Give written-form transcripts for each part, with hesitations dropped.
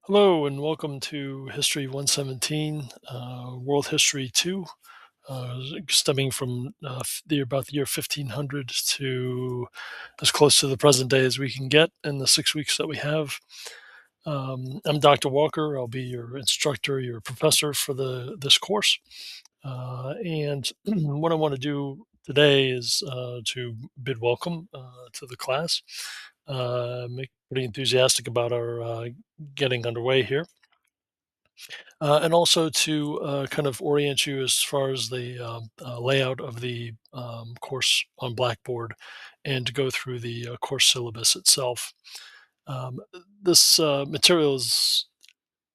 Hello and welcome to History 117, World History 2, stemming from about the year 1500 to as close to the present day as we can get in the 6 weeks that we have. I'm Dr. Walker. I'll be your instructor, your professor for this course. And what I want to do today is to bid welcome to the class. Make pretty enthusiastic about our getting underway here, and also to kind of orient you as far as the layout of the course on Blackboard, and to go through the course syllabus itself. Um, this material is,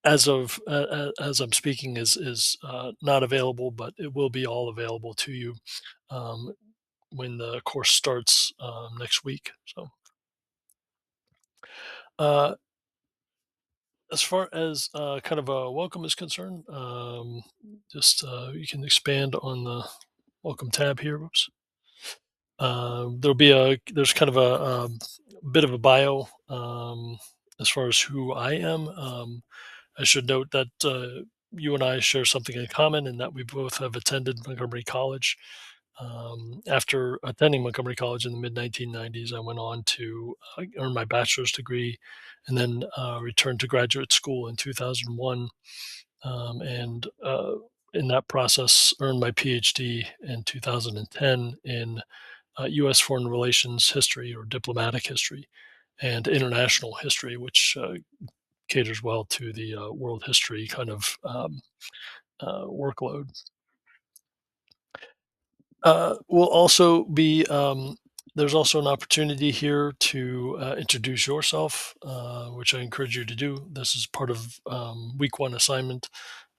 as I'm speaking, is not available, but it will be all available to you um, when the course starts next week. So. Uh, as far as kind of a welcome is concerned, just you can expand on the welcome tab here. Whoops. There's kind of a bit of a bio as far as who I am. I should note that you and I share something in common in that we both have attended Montgomery College. After attending Montgomery College in the mid 1990s, I went on to earn my bachelor's degree and then returned to graduate school in 2001. And in that process, earned my PhD in 2010 in U.S. foreign relations history or diplomatic history and international history, which caters well to the world history kind of workload. Will also be There's also an opportunity here to introduce yourself, which I encourage you to do. This is part of week one assignment.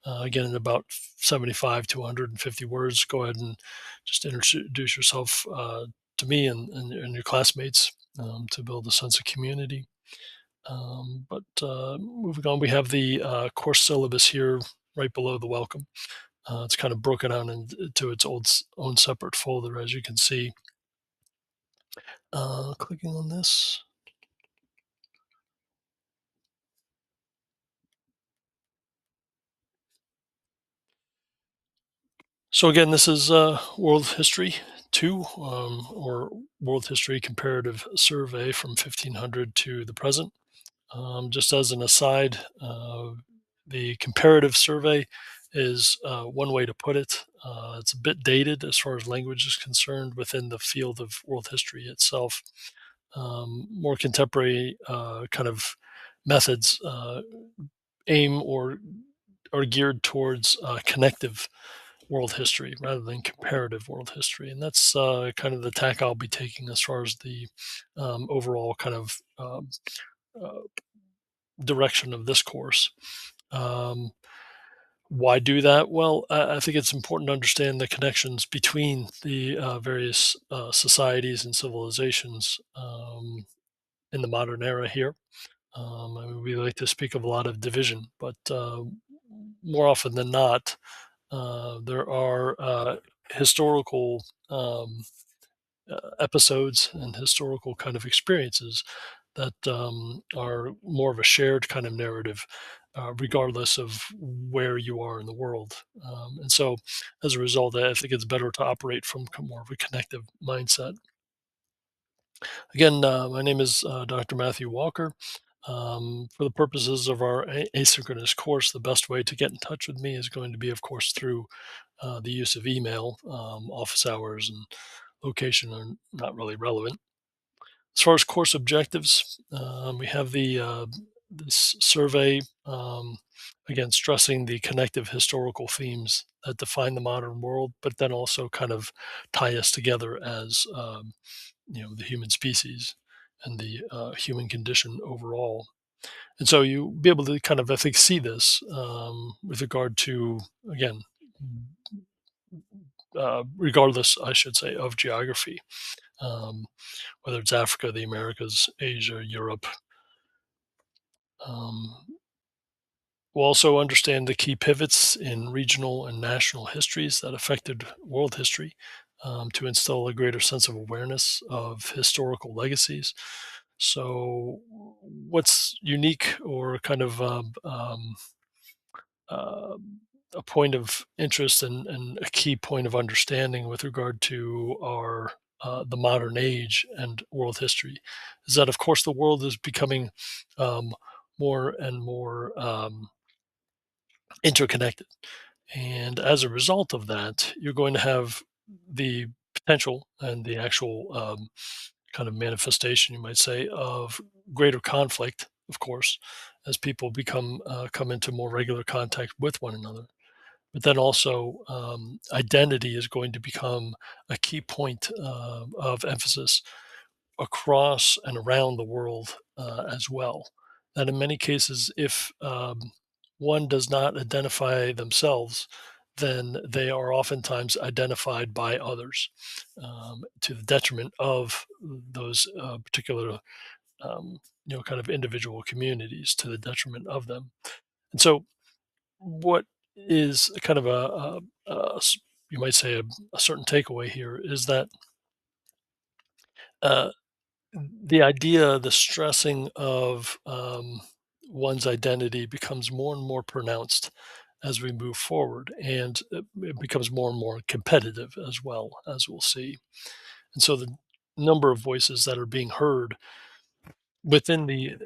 Again, in about 75 to 150 words, go ahead and just introduce yourself to me and your classmates to build a sense of community. But moving on, we have the course syllabus here right below the welcome. It's kind of broken out into its own separate folder, as you can see. Clicking on this. So again, this is World History 2, or World History Comparative Survey from 1500 to the present. Just as an aside, the comparative survey is one way to put it. It's a bit dated as far as language is concerned within the field of world history itself. More contemporary kind of methods aim or are geared towards connective world history rather than comparative world history, and that's kind of the tack I'll be taking as far as the overall kind of uh, direction of this course. Um, why do that? Well, I think it's important to understand the connections between the various societies and civilizations in the modern era here. I mean, we like to speak of a lot of division, but more often than not, there are historical episodes and historical kind of experiences that are more of a shared kind of narrative, regardless of where you are in the world. And so, as a result, I think it's better to operate from more of a connective mindset. Again, my name is Dr. Matthew Walker. For the purposes of our asynchronous course, the best way to get in touch with me is going to be, of course, through the use of email. Office hours and location are not really relevant. As far as course objectives, we have this survey, again, stressing the connective historical themes that define the modern world, but then also kind of tie us together as the human species and the human condition overall. And so you be able to kind of, I think, see this with regard to, again, regardless, I should say, of geography, um, whether it's Africa, the Americas, Asia, Europe. Um, we'll also understand the key pivots in regional and national histories that affected world history, to instill a greater sense of awareness of historical legacies. So, what's unique or kind of uh, a point of interest and a key point of understanding with regard to our the modern age and world history is that, of course, the world is becoming um, more and more interconnected. And as a result of that, you're going to have the potential and the actual kind of manifestation, you might say, of greater conflict, of course, as people come into more regular contact with one another. But then also, identity is going to become a key point of emphasis across and around the world as well. That in many cases, if one does not identify themselves, then they are oftentimes identified by others to the detriment of those particular, kind of individual communities, to the detriment of them. And so, what is kind of you might say a certain takeaway here is that uh, the idea, the stressing of one's identity becomes more and more pronounced as we move forward, and it becomes more and more competitive as well, as we'll see. And so the number of voices that are being heard within the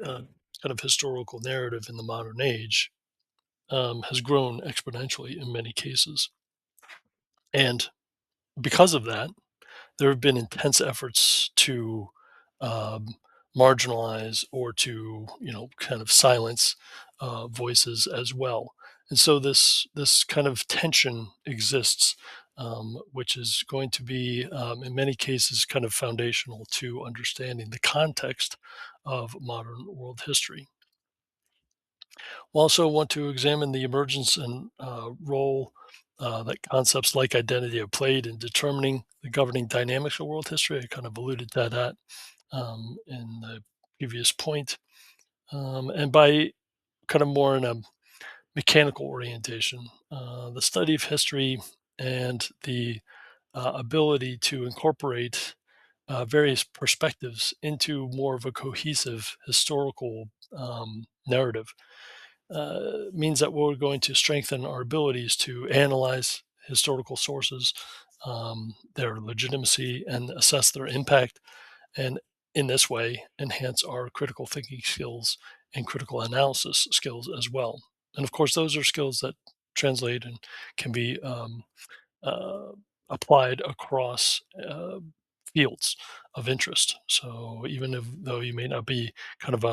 kind of historical narrative in the modern age has grown exponentially in many cases. And because of that, there have been intense efforts to um, marginalize or to kind of silence voices as well. And so this kind of tension exists, which is going to be in many cases kind of foundational to understanding the context of modern world history. We also want to examine the emergence and role that concepts like identity have played in determining the governing dynamics of world history. I kind of alluded to that in the previous point. And by kind of more in a mechanical orientation, the study of history and the ability to incorporate various perspectives into more of a cohesive historical narrative means that we're going to strengthen our abilities to analyze historical sources, their legitimacy, and assess their impact, and in this way, enhance our critical thinking skills and critical analysis skills as well. And of course, those are skills that translate and can be uh, applied across fields of interest. So even if though you may not be kind of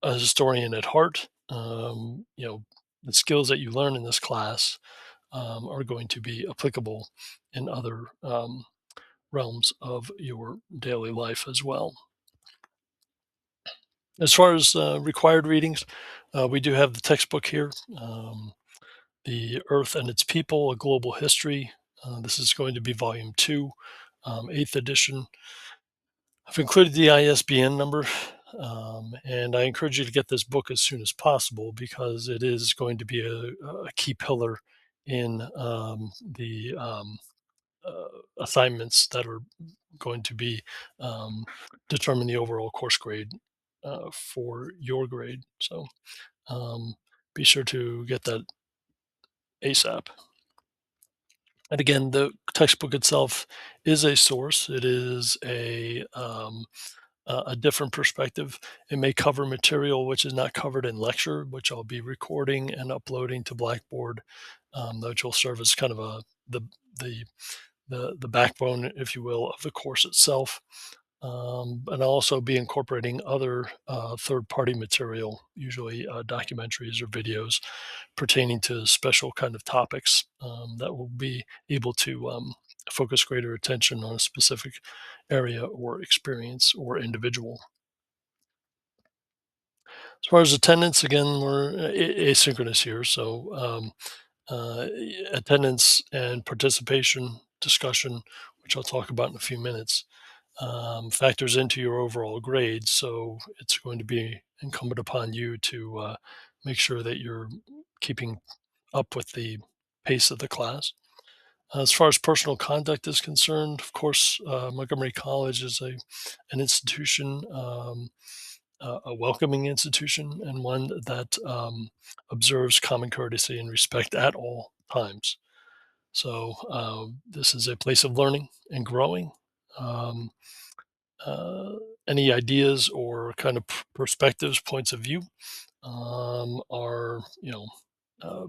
a historian at heart, the skills that you learn in this class are going to be applicable in other realms of your daily life as well. As far as required readings, we do have the textbook here, The Earth and Its People, A Global History. This is going to be volume two, eighth edition. I've included the ISBN number, and I encourage you to get this book as soon as possible because it is going to be a key pillar in the assignments that are going to be um, determine the overall course grade for your grade. So be sure to get that ASAP. And again, the textbook itself is a source. It is a different perspective. It may cover material which is not covered in lecture, which I'll be recording and uploading to Blackboard, which will serve as kind of the the the backbone, if you will, of the course itself. And I'll also be incorporating other third-party material, usually documentaries or videos pertaining to special kind of topics that will be able to focus greater attention on a specific area or experience or individual. As far as attendance, again, we're asynchronous here, so attendance and participation discussion, which I'll talk about in a few minutes, factors into your overall grade. So it's going to be incumbent upon you to make sure that you're keeping up with the pace of the class. As far as personal conduct is concerned, of course, Montgomery College is an institution, a welcoming institution, and one that observes common courtesy and respect at all times. So this is a place of learning and growing. Um, uh, any ideas or kind of perspectives, points of view are uh,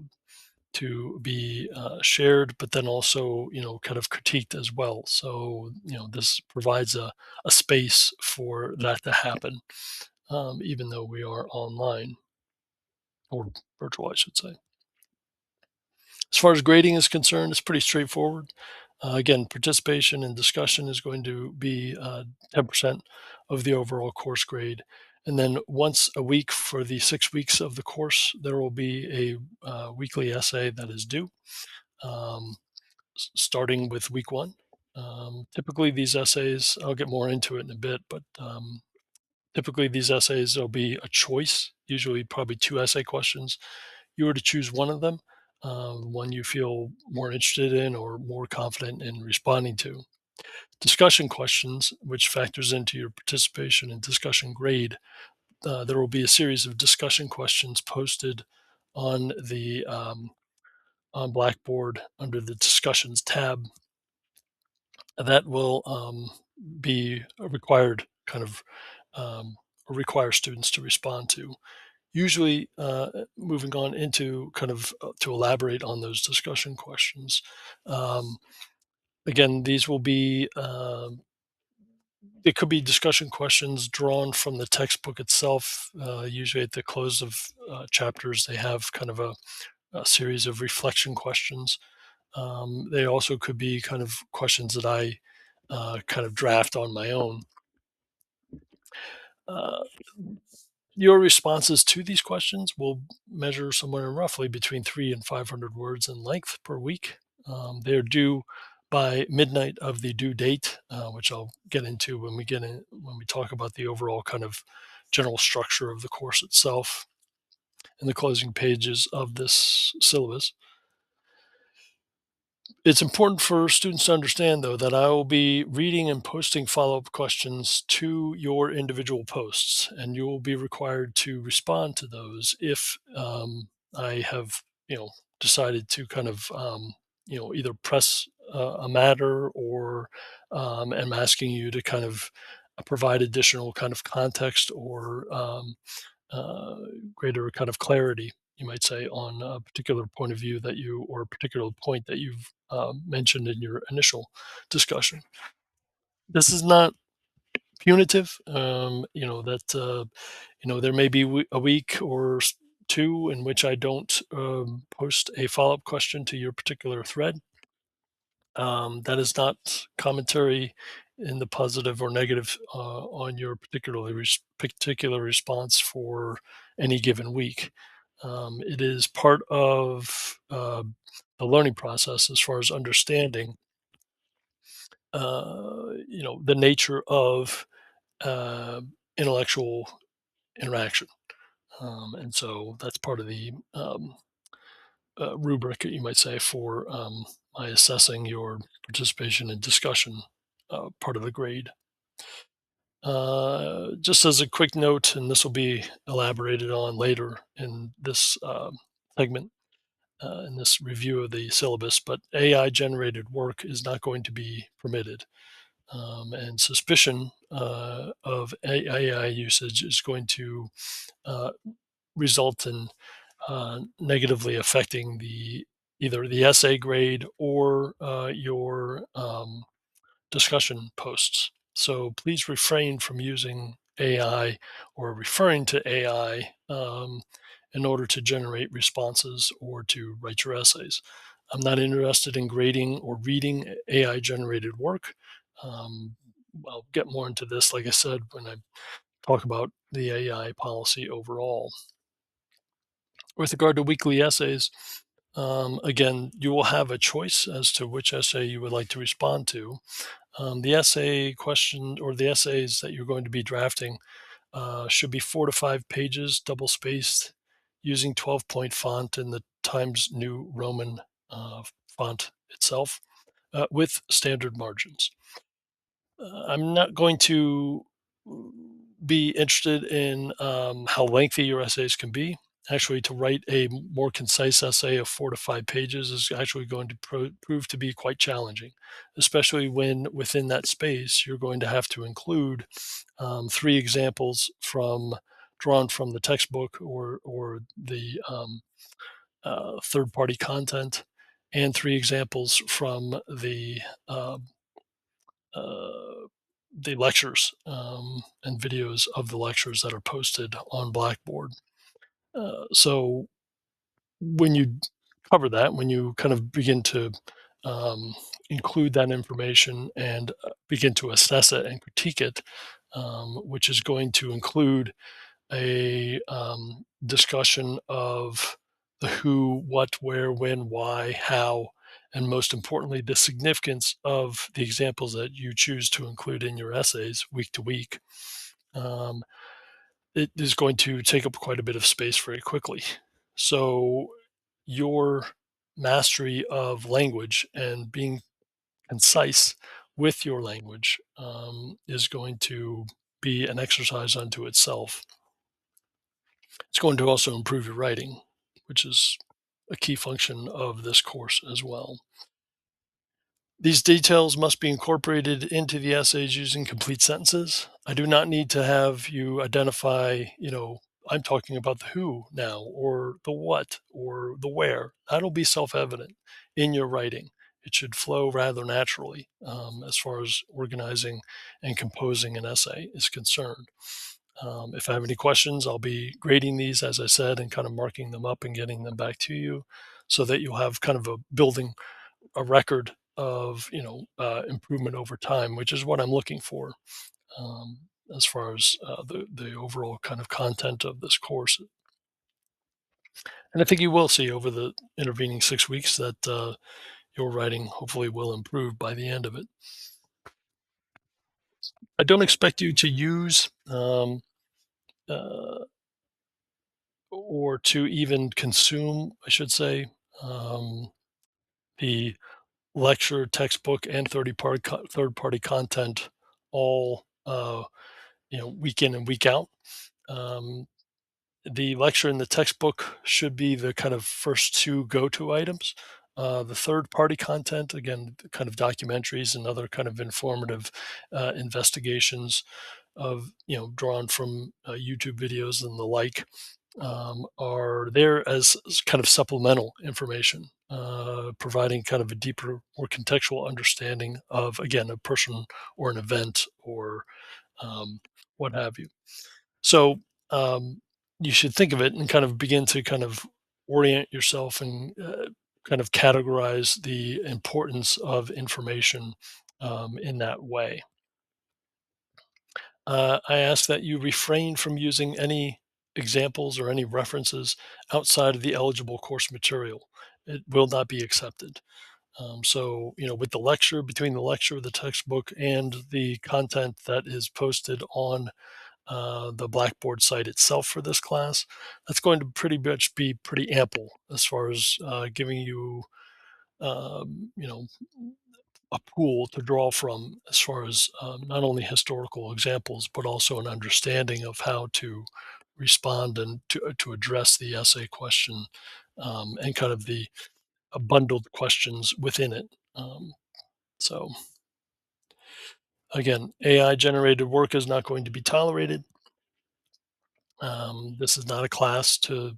to be shared, but then also kind of critiqued as well. So this provides a space for that to happen, even though we are online or virtual, I should say. As far as grading is concerned, it's pretty straightforward. Again, participation and discussion is going to be 10% of the overall course grade. And then once a week for the 6 weeks of the course, there will be a weekly essay that is due, um, starting with week one. Typically, these essays, I'll get more into it in a bit, but typically these essays, there'll be a choice, usually probably two essay questions. You were to choose one of them, one you feel more interested in or more confident in responding to. Discussion questions, which factors into your participation and discussion grade. There will be a series of discussion questions posted on the on Blackboard under the discussions tab that will be a required kind of require students to respond to. Usually, moving on into kind of to elaborate on those discussion questions. Um, Again, these will be it could be discussion questions drawn from the textbook itself. Usually, at the close of chapters, they have kind of a series of reflection questions. They also could be kind of questions that I kind of draft on my own. Uh, your responses to these questions will measure somewhere roughly between 300 and 500 words in length per week. They're due by midnight of the due date, which I'll get into when we talk about the overall kind of general structure of the course itself and the closing pages of this syllabus. It's important for students to understand, though, that I will be reading and posting follow up questions to your individual posts, and you will be required to respond to those if I have, decided to kind of, either press a matter or am asking you to kind of provide additional kind of context or uh, greater kind of clarity, you might say, on a particular point of view that you or a particular point that you've mentioned in your initial discussion. This is not punitive. That there may be a week or two in which I don't post a follow up question to your particular thread. That is not commentary in the positive or negative on your particular response for any given week. It is part of the learning process as far as understanding, the nature of uh, intellectual interaction, and so that's part of the rubric, you might say, for my assessing your participation in discussion part of the grade. Just as a quick note, and this will be elaborated on later in this segment, in this review of the syllabus, but AI generated work is not going to be permitted. And suspicion of AI usage is going to uh, result in negatively affecting either the essay grade or your discussion posts. So please refrain from using AI or referring to AI in order to generate responses or to write your essays. I'm not interested in grading or reading AI generated work. Um, I'll get more into this, like I said, when I talk about the AI policy overall. With regard to weekly essays, again, you will have a choice as to which essay you would like to respond to. The essay question or the essays that you're going to be drafting should be 4 to 5 pages, double spaced, using 12-point font in the Times New Roman font itself. with standard margins. I'm not going to be interested in how lengthy your essays can be. Actually, to write a more concise essay of 4 to 5 pages is actually going to prove to be quite challenging, especially when within that space you're going to have to include 3 examples from drawn from the textbook or the third-party content, and 3 examples from uh, uh, the lectures and videos of the lectures that are posted on Blackboard. So when you cover that, when you kind of begin to um, include that information and begin to assess it and critique it, which is going to include a discussion of the who, what, where, when, why, how, and most importantly, the significance of the examples that you choose to include in your essays week to week. Um, it is going to take up quite a bit of space very quickly. So, your mastery of language and being concise with your language is going to be an exercise unto itself. It's going to also improve your writing, which is a key function of this course as well. These details must be incorporated into the essays using complete sentences. I do not need to have you identify, I'm talking about the who now, or the what, or the where. That'll be self evident in your writing. It should flow rather naturally as far as organizing and composing an essay is concerned. If I have any questions, I'll be grading these, as I said, and kind of marking them up and getting them back to you so that you'll have kind of building a record of, improvement over time, which is what I'm looking for um, as far as the overall kind of content of this course. And I think you will see over the intervening 6 weeks that your writing hopefully will improve by the end of it. I don't expect you to use uh, or to even consume, I should say, um, the lecture, textbook, and third party content all week in and week out. Um, the lecture and the textbook should be the kind of first 2 go-to items. The third-party content, again, kind of documentaries and other kind of informative investigations of drawn from YouTube videos and the like, are there as kind of supplemental information, providing kind of a deeper, more contextual understanding of, again, a person or an event or what have you. So you should think of it and kind of begin to kind of orient yourself and kind of categorize the importance of information in that way. I ask that you refrain from using any examples or any references outside of the eligible course material. It will not be accepted. So, with the lecture, between the lecture, the textbook, and the content that is posted on the Blackboard site itself for this class, that's going to pretty much be pretty ample as far as giving you, you know, a pool to draw from as far as not only historical examples, but also an understanding of how to respond and to address the essay question and kind of the bundled questions within it. So again, AI generated work is not going to be tolerated. This is not a class to,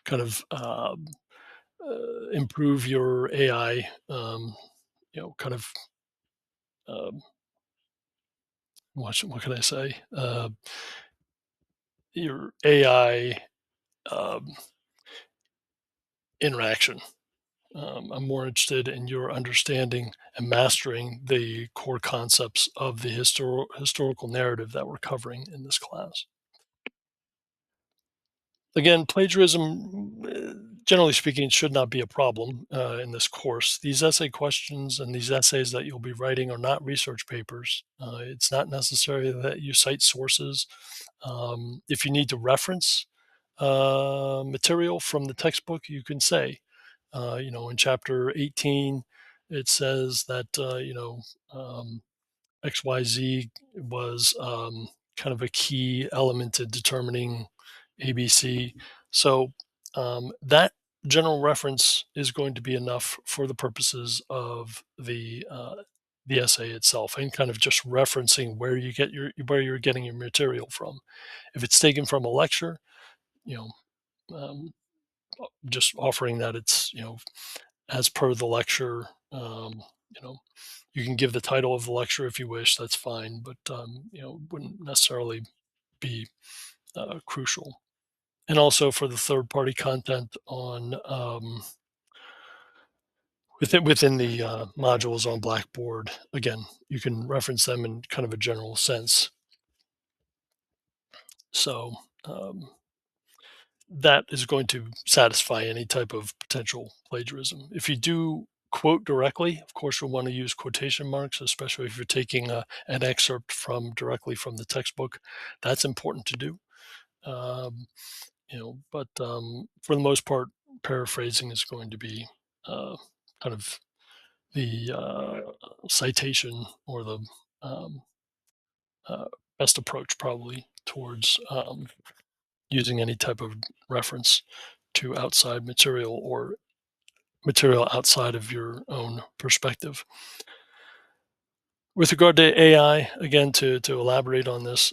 kind of improve your AI, kind of, um, what can I say? Your AI um, interaction. I'm more interested in your understanding and mastering the core concepts of the historical narrative that we're covering in this class. Again, plagiarism, generally speaking, should not be a problem in this course. These essay questions and these essays that you'll be writing are not research papers. It's not necessary that you cite sources. If you need to reference material from the textbook, you can say, in chapter 18, it says that, um, XYZ was kind of a key element in determining ABC. So that general reference is going to be enough for the purposes of the essay itself, and kind of just referencing where you're getting your material from. If it's taken from a lecture, you know, just offering that it's, as per the lecture. You know, you can give the title of the lecture if you wish. That's fine, but wouldn't necessarily be crucial. And also for the third-party content on within the modules on Blackboard, again, you can reference them in kind of a general sense. So that is going to satisfy any type of potential plagiarism. If you do quote directly, of course, you'll want to use quotation marks, especially if you're taking an excerpt from directly from the textbook. That's important to do. Um, but for the most part, paraphrasing is going to be uh, kind of the citation or the um, uh, best approach, probably, towards using any type of reference to outside material or material outside of your own perspective. With regard to AI, again, to elaborate on this,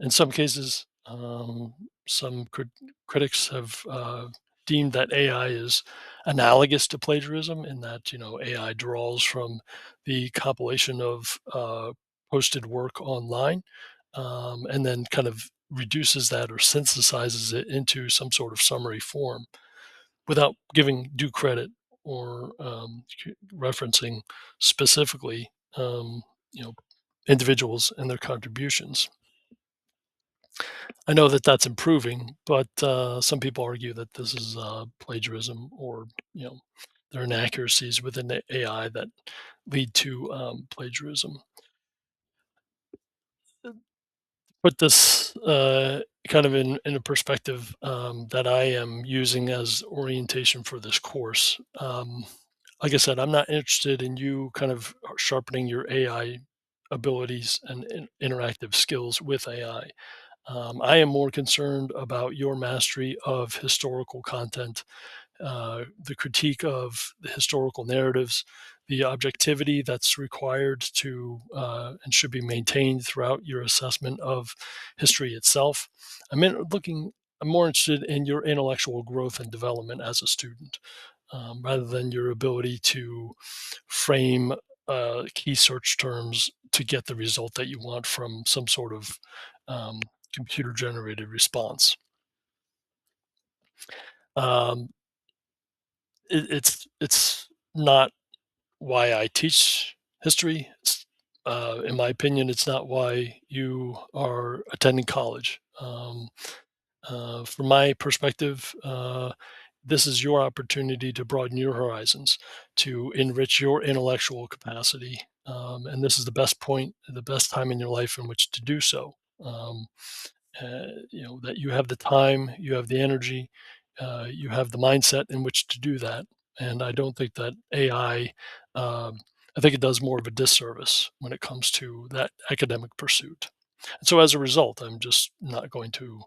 in some cases, some critics have deemed that AI is analogous to plagiarism in that, AI draws from the compilation of posted work online, and then kind of reduces that or synthesizes it into some sort of summary form without giving due credit or referencing specifically, you know, individuals and their contributions. I know that that's improving, but some people argue that this is plagiarism, or there are inaccuracies within the AI that lead to plagiarism. Put this kind of in a perspective that I am using as orientation for this course. Like I said, I'm not interested in you kind of sharpening your AI abilities and interactive skills with AI. I am more concerned about your mastery of historical content, the critique of the historical narratives, the objectivity that's required to and should be maintained throughout your assessment of history itself. Looking. I'm more interested in your intellectual growth and development as a student, rather than your ability to frame key search terms to get the result that you want from some sort of um, computer generated response. Um, it's not why I teach history. In my opinion, it's not why you are attending college. From my perspective, this is your opportunity to broaden your horizons, to enrich your intellectual capacity, and this is the best point, the best time in your life in which to do so. That you have the time, you have the energy, you have the mindset in which to do that. And I don't think that AI, I think it does more of a disservice when it comes to that academic pursuit. And so as a result, I'm just not going to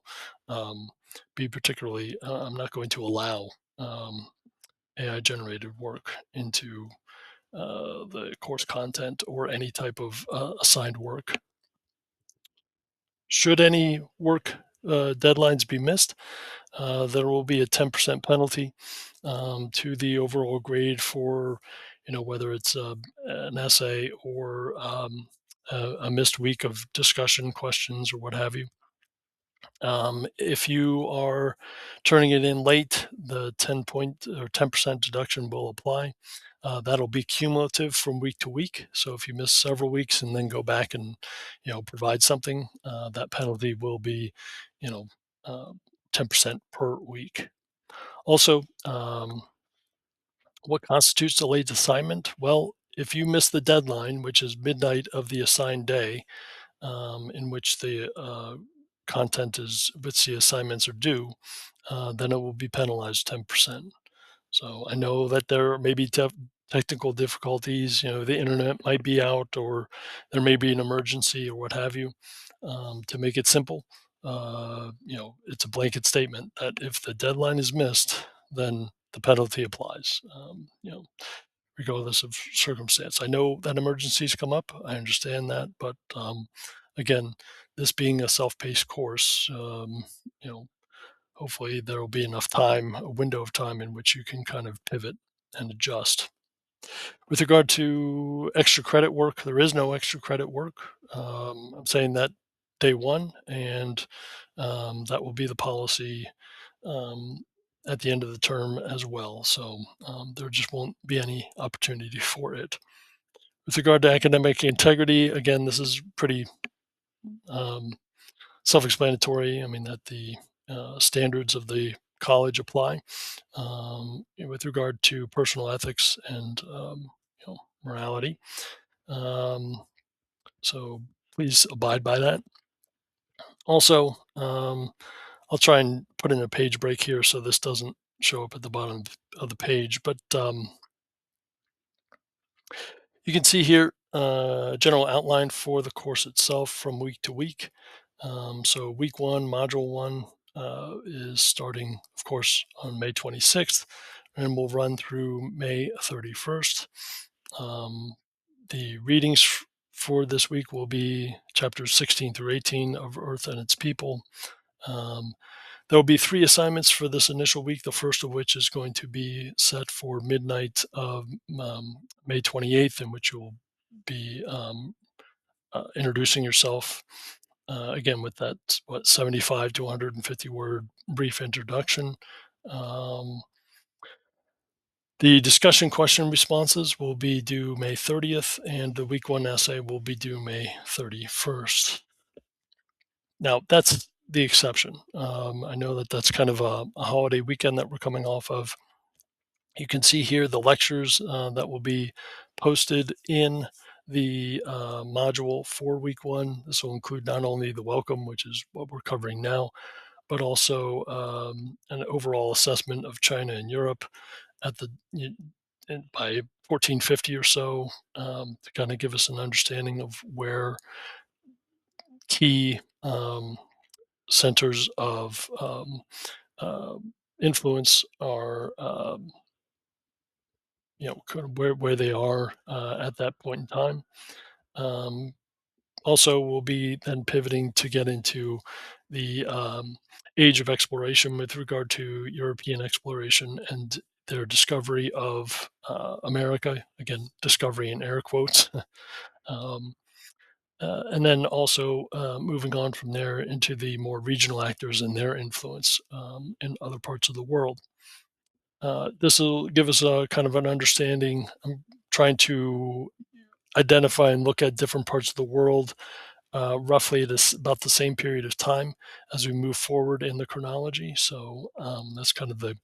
um, I'm not going to allow um, AI generated work into the course content or any type of assigned work. Should any work deadlines be missed, there will be a 10% penalty to the overall grade for, whether it's an essay or a missed week of discussion questions or what have you. If you are turning it in late, the 10% deduction will apply. That'll be cumulative from week to week. So if you miss several weeks and then go back and provide something, that penalty will be you know uh, 10% per week. Also, what constitutes a late assignment? Well, if you miss the deadline, which is midnight of the assigned day, in which the which the assignments are due, then it will be penalized 10%. So I know that there may be technical difficulties. The internet might be out, or there may be an emergency, or what have you. To make it simple, it's a blanket statement that if the deadline is missed, then the penalty applies. Regardless of circumstance. I know that emergencies come up. I understand that, but again, this being a self-paced course, you know, hopefully there will be enough time, a window of time in which you can kind of pivot and adjust. With regard to extra credit work, there is no extra credit work. I'm saying that day one, and that will be the policy um, at the end of the term as well. So there just won't be any opportunity for it. With regard to academic integrity, again, this is pretty um, self-explanatory. I mean that the standards of the college apply with regard to personal ethics and morality. Um, so please abide by that. Also, I'll try and put in a page break here so this doesn't show up at the bottom of the page. But you can see here a general outline for the course itself from week to week. So week one, module one is starting, of course, on May 26th, and will run through May 31st. The readings for this week will be chapters 16 through 18 of Earth and Its People. There will be 3 assignments for this initial week, the first of which is going to be set for midnight of May 28th, in which you'll be introducing yourself again with that 75 to 150 word brief introduction. The discussion question responses will be due May 30th, and the week one essay will be due May 31st. Now, that's the exception. I know that that's kind of a holiday weekend that we're coming off of. You can see here the lectures that will be posted in the module for week one. This will include not only the welcome, which is what we're covering now, but also an overall assessment of China and Europe at the by 1450 or so, to kind of give us an understanding of where key centers of uh, influence are, kind of where they are at that point in time. Um, Also, we'll be then pivoting to get into the age of exploration with regard to European exploration and their discovery of America. Again, discovery in air quotes. um, and then also moving on from there into the more regional actors and their influence in other parts of the world. This will give us a kind of an understanding. I'm trying to identify and look at different parts of the world roughly at about the same period of time as we move forward in the chronology. So that's kind of the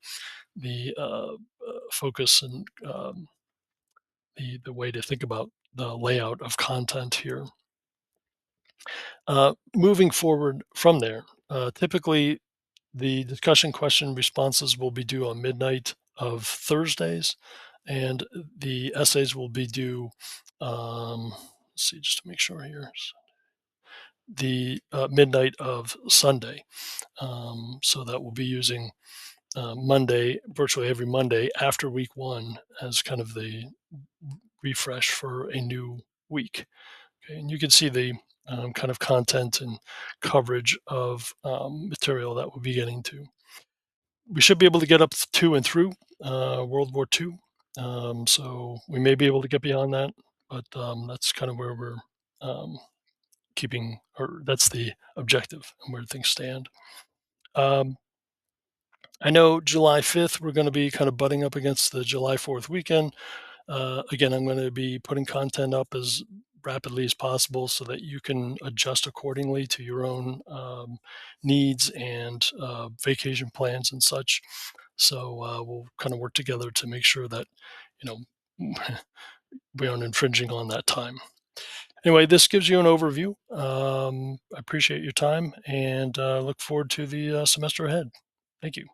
focus and the way to think about the layout of content here. Moving forward from there, typically the discussion question responses will be due on midnight of Thursdays, and the essays will be due. Let's see, just to make sure here, the midnight of Sunday. So that we'll be using Monday, virtually every Monday after week one, as kind of the refresh for a new week. Okay, and you can see the kind of content and coverage of material that we'll be getting to. We should be able to get up to and through World War II. So we may be able to get beyond that, but that's kind of where we're um, keeping, or that's the objective and where things stand. Um, I know July 5th, we're going to be kind of butting up against the July 4th weekend. Again, I'm going to be putting content up as rapidly as possible so that you can adjust accordingly to your own needs and vacation plans and such. So we'll kind of work together to make sure that, you know, we aren't infringing on that time. Anyway, this gives you an overview. I appreciate your time and look forward to the semester ahead. Thank you.